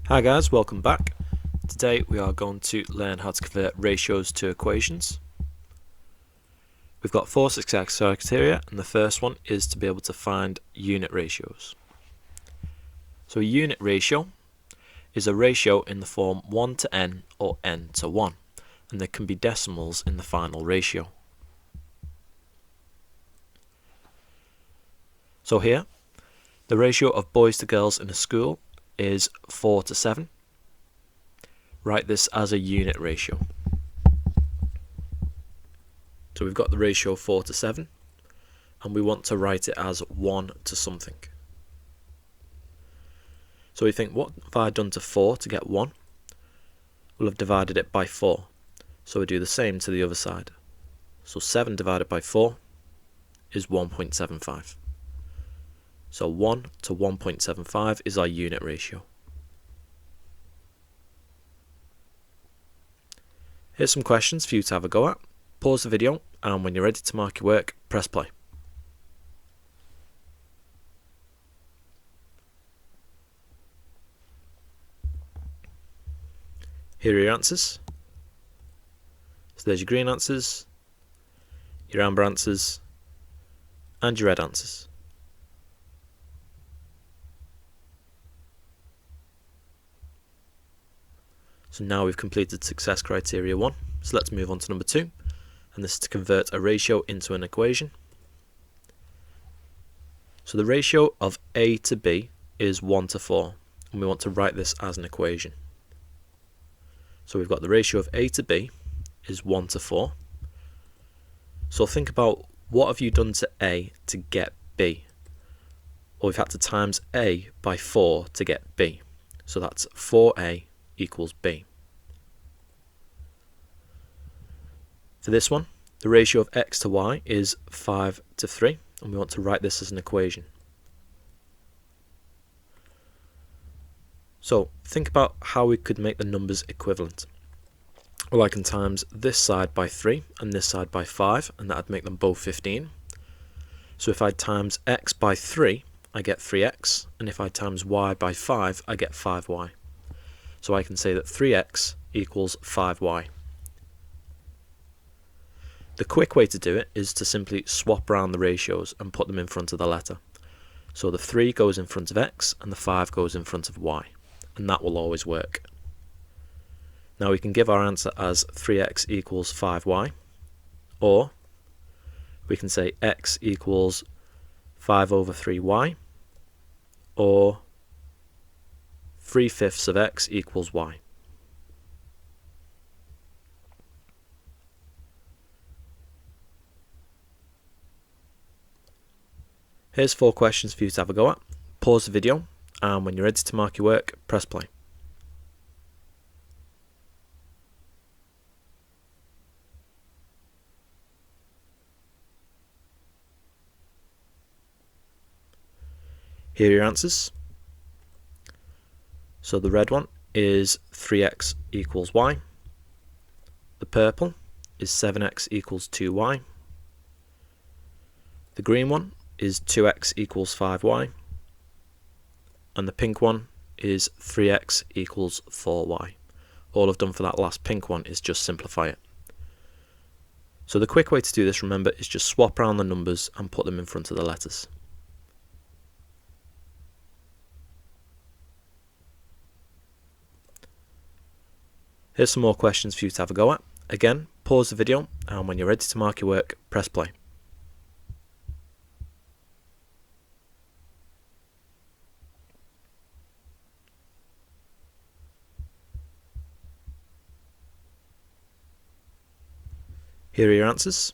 Hi guys, welcome back. Today we are going to learn how to convert ratios to equations. We've got 4 success criteria, and the first one is to be able to find unit ratios. So a unit ratio is a ratio in the form 1 to n or n to 1, and there can be decimals in the final ratio. So here, the ratio of boys to girls in a school is 4 to 7. Write this as a unit ratio. So we've got the ratio 4 to 7, and we want to write it as 1 to something. So we think, what have I done to 4 to get 1? We'll have divided it by 4. So we do the same to the other side. So 7 divided by 4 is 1.75. So 1 to 1.75 is our unit ratio. Here's some questions for you to have a go at. Pause the video, and when you're ready to mark your work, press play. Here are your answers. So there's your green answers, your amber answers, and your red answers. So now we've completed success criteria 1. So let's move on to number 2. And this is to convert a ratio into an equation. So the ratio of A to B is 1 to 4. And we want to write this as an equation. So we've got the ratio of A to B is 1 to 4. So think about, what have you done to A to get B? Well, we've had to times A by 4 to get B. So that's 4A equals B. For this one, the ratio of x to y is 5 to 3, and we want to write this as an equation. So think about how we could make the numbers equivalent. Well, I can times this side by 3 and this side by 5, and that would make them both 15. So if I times x by 3, I get 3x, and if I times y by 5, I get 5y. So I can say that 3x equals 5y. The quick way to do it is to simply swap around the ratios and put them in front of the letter. So the 3 goes in front of x and the 5 goes in front of y, and that will always work. Now we can give our answer as 3x equals 5y, or we can say x equals 5 over 3y, or 3/5 of x equals y. Here's 4 questions for you to have a go at. Pause the video, and when you're ready to mark your work, press play. Here are your answers. So the red one is 3x equals y. The purple is 7x equals 2y. The green one is 2x equals 5y. And the pink one is 3x equals 4y. All I've done for that last pink one is just simplify it. So the quick way to do this, remember, is just swap around the numbers and put them in front of the letters. Here's some more questions for you to have a go at. Again, pause the video, and when you're ready to mark your work, press play. Here are your answers.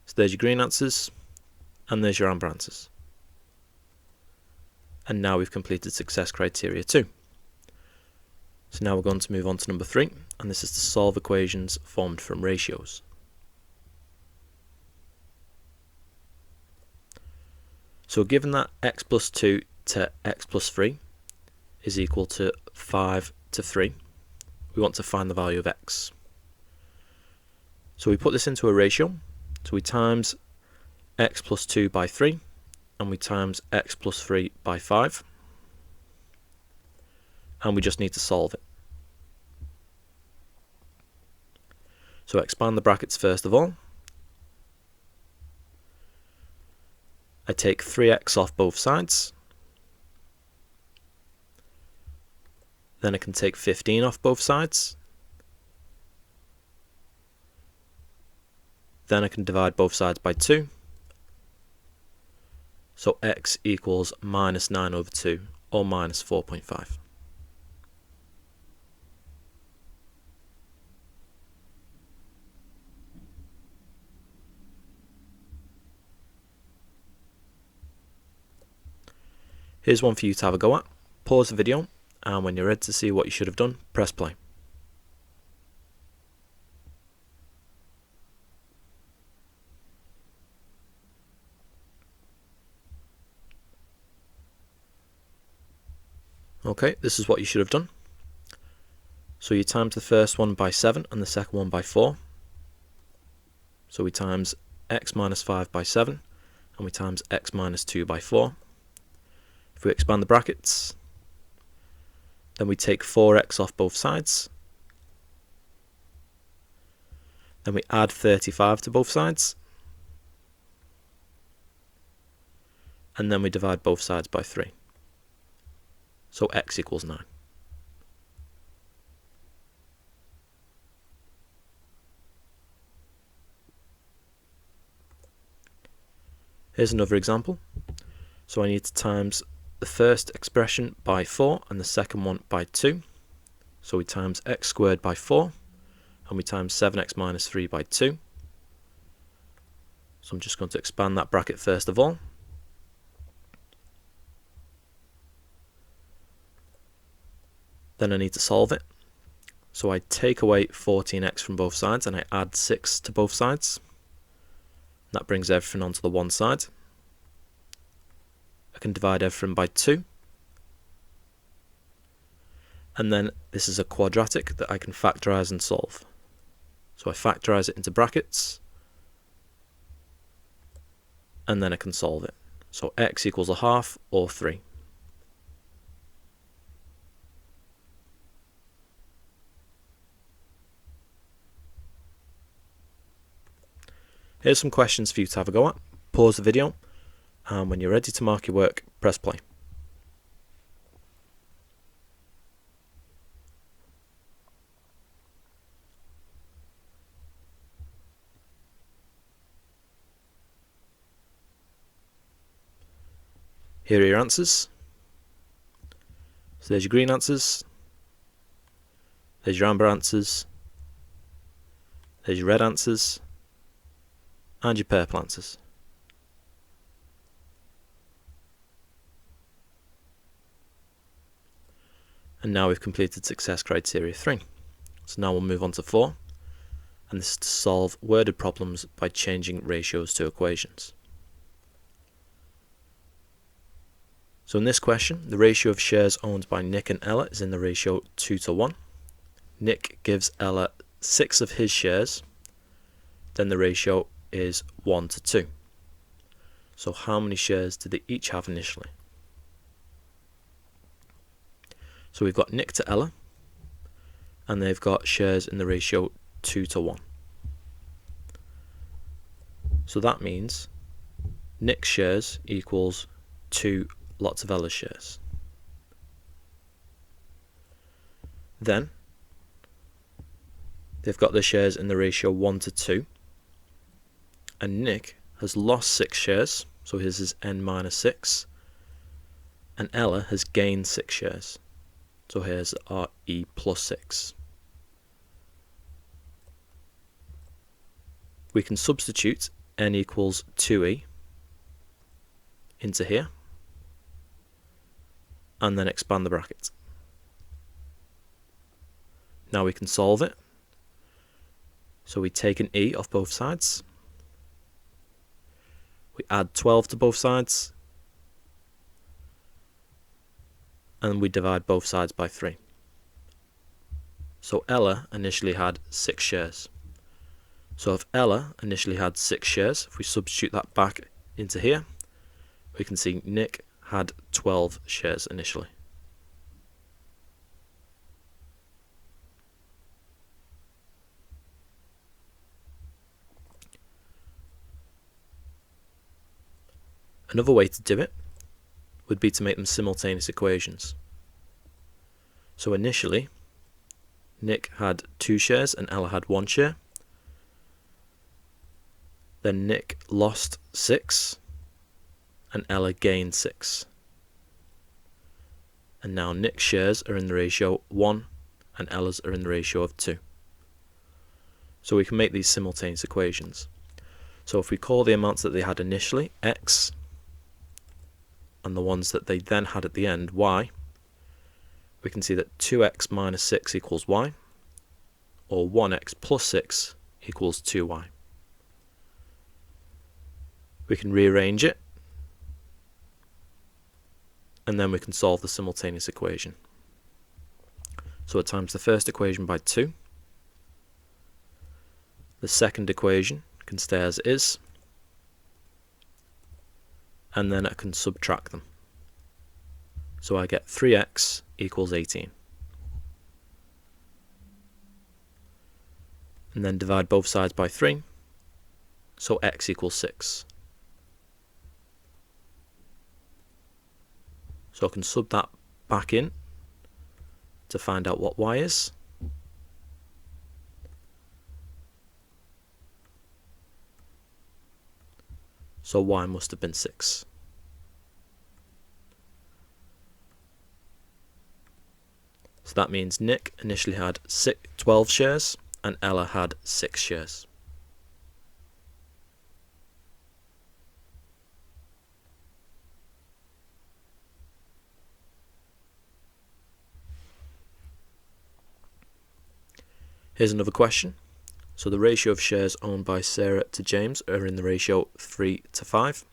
So there's your green answers, and there's your amber answers. And now we've completed success criteria 2. So now we're going to move on to number 3, and this is to solve equations formed from ratios. So given that x plus 2 to x plus 3 is equal to 5 to 3, we want to find the value of x. So we put this into a ratio, so we times x plus 2 by 3, and we times x plus 3 by 5. and we just need to solve it. So expand the brackets first of all. I take 3x off both sides. Then I can take 15 off both sides. Then I can divide both sides by 2. So x equals minus 9 over 2, or minus 4.5. Here's one for you to have a go at. Pause the video, and when you're ready to see what you should have done, press play. Okay, this is what you should have done. So you times the first one by 7 and the second one by 4. So we times x minus 5 by 7 and we times x minus 2 by 4. If we expand the brackets, then we take 4x off both sides. Then we add 35 to both sides. And then we divide both sides by 3. So x equals 9. Here's another example. So I need to times the first expression by 4 and the second one by 2. So we times x squared by 4 and we times 7x minus 3 by 2. So I'm just going to expand that bracket first of all. Then I need to solve it. So I take away 14x from both sides and I add 6 to both sides. That brings everything onto the one side. I can divide everything by 2. And then this is a quadratic that I can factorize and solve. So I factorize it into brackets. And then I can solve it. So x equals a half or 3. Here's some questions for you to have a go at. Pause the video, and when you're ready to mark your work, press play. Here are your answers. So there's your green answers, there's your amber answers, there's your red answers, and your purple answers. And now we've completed success criteria 3. So now we'll move on to 4, and this is to solve worded problems by changing ratios to equations. So in this question, the ratio of shares owned by Nick and Ella is in the ratio 2 to 1. Nick gives Ella 6 of his shares, then the ratio is 1 to 2. So how many shares did they each have initially? So we've got Nick to Ella, and they've got shares in the ratio 2 to 1. So that means Nick's shares equals 2 lots of Ella's shares. Then they've got their shares in the ratio 1 to 2. And Nick has lost 6 shares, so his is n minus 6. And Ella has gained 6 shares, so here's our e plus 6. We can substitute n equals 2e into here, and then expand the bracket. Now we can solve it. So we take an e off both sides. We add 12 to both sides, and we divide both sides by 3. So Ella initially had 6 shares. So if Ella initially had 6 shares, if we substitute that back into here, we can see Nick had 12 shares initially. Another way to do it would be to make them simultaneous equations. So initially, Nick had 2 shares and Ella had 1 share. Then Nick lost 6 and Ella gained 6. And now Nick's shares are in the ratio 1 and Ella's are in the ratio of 2. So we can make these simultaneous equations. So if we call the amounts that they had initially x, and the ones that they then had at the end y, we can see that 2x minus 6 equals y, or 1x plus 6 equals 2y. We can rearrange it, and then we can solve the simultaneous equation. So it times the first equation by 2. The second equation can stay as it is, and then I can subtract them. So I get 3x equals 18. And then divide both sides by 3, so x equals 6. So I can sub that back in to find out what y is. So y must have been 6. So that means Nick initially had 12 shares and Ella had 6 shares. Here's another question. So the ratio of shares owned by Sarah to James are in the ratio 3 to 5.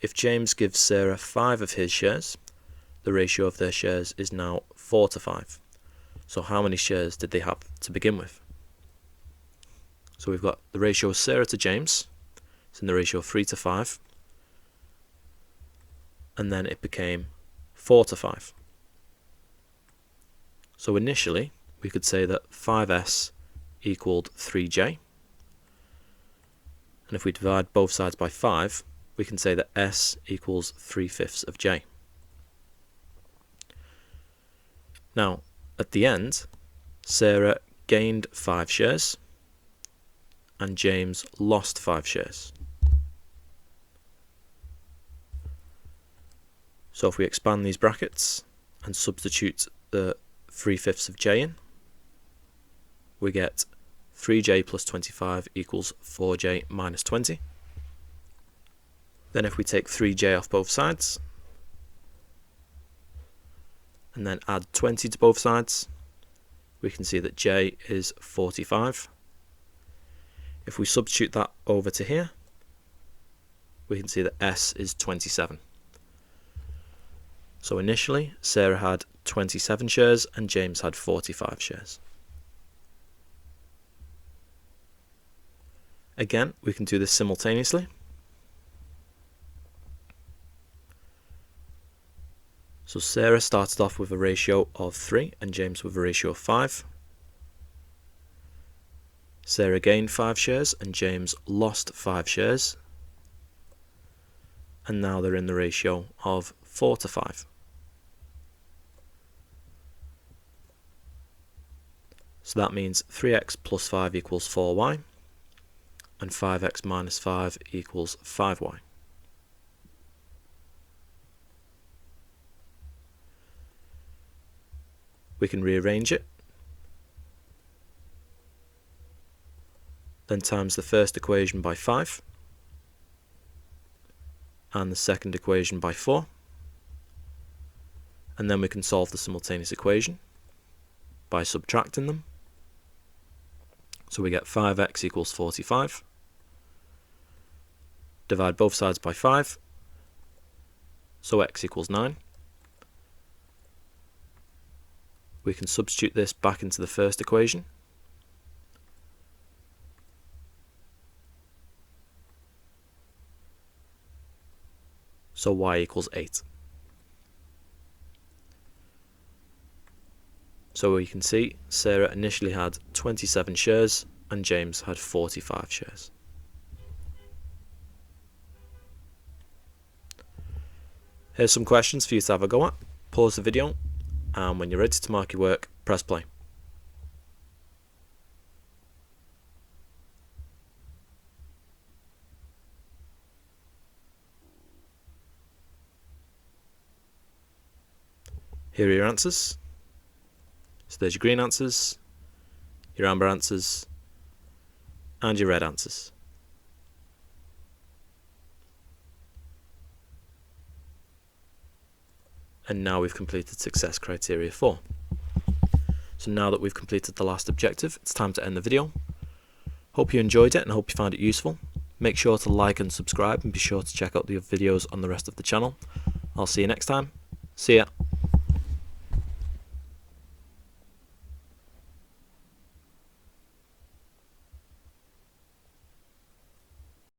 If James gives Sarah 5 of his shares, the ratio of their shares is now 4 to 5. So how many shares did they have to begin with? So we've got the ratio of Sarah to James. It's in the ratio of 3 to 5. And then it became 4 to 5. So initially, we could say that 5s equaled 3j. And if we divide both sides by 5, we can say that s equals 3/5 of j. Now, at the end, Sarah gained 5 shares and James lost 5 shares. So if we expand these brackets and substitute the 3/5 of j in, we get 3j plus 25 equals 4j minus 20. Then if we take 3j off both sides, and then add 20 to both sides, we can see that j is 45. If we substitute that over to here, we can see that s is 27. So initially, Sarah had 27 shares and James had 45 shares. Again, we can do this simultaneously. So Sarah started off with a ratio of 3 and James with a ratio of 5. Sarah gained 5 shares and James lost 5 shares. And now they're in the ratio of 4 to 5. So that means 3x plus 5 equals 4y. And 5x minus 5 equals 5y. We can rearrange it. Then times the first equation by 5. And the second equation by 4. And then we can solve the simultaneous equation by subtracting them. So we get 5x equals 45. Divide both sides by 5, so x equals 9. We can substitute this back into the first equation. So y equals 8. So we can see Sarah initially had 27 shares and James had 45 shares. Here's some questions for you to have a go at. Pause the video, and when you're ready to mark your work, press play. Here are your answers. So there's your green answers, your amber answers, and your red answers. And now we've completed success criteria 4. So now that we've completed the last objective, it's time to end the video. Hope you enjoyed it and hope you found it useful. Make sure to like and subscribe, and be sure to check out the videos on the rest of the channel. I'll see you next time. See ya.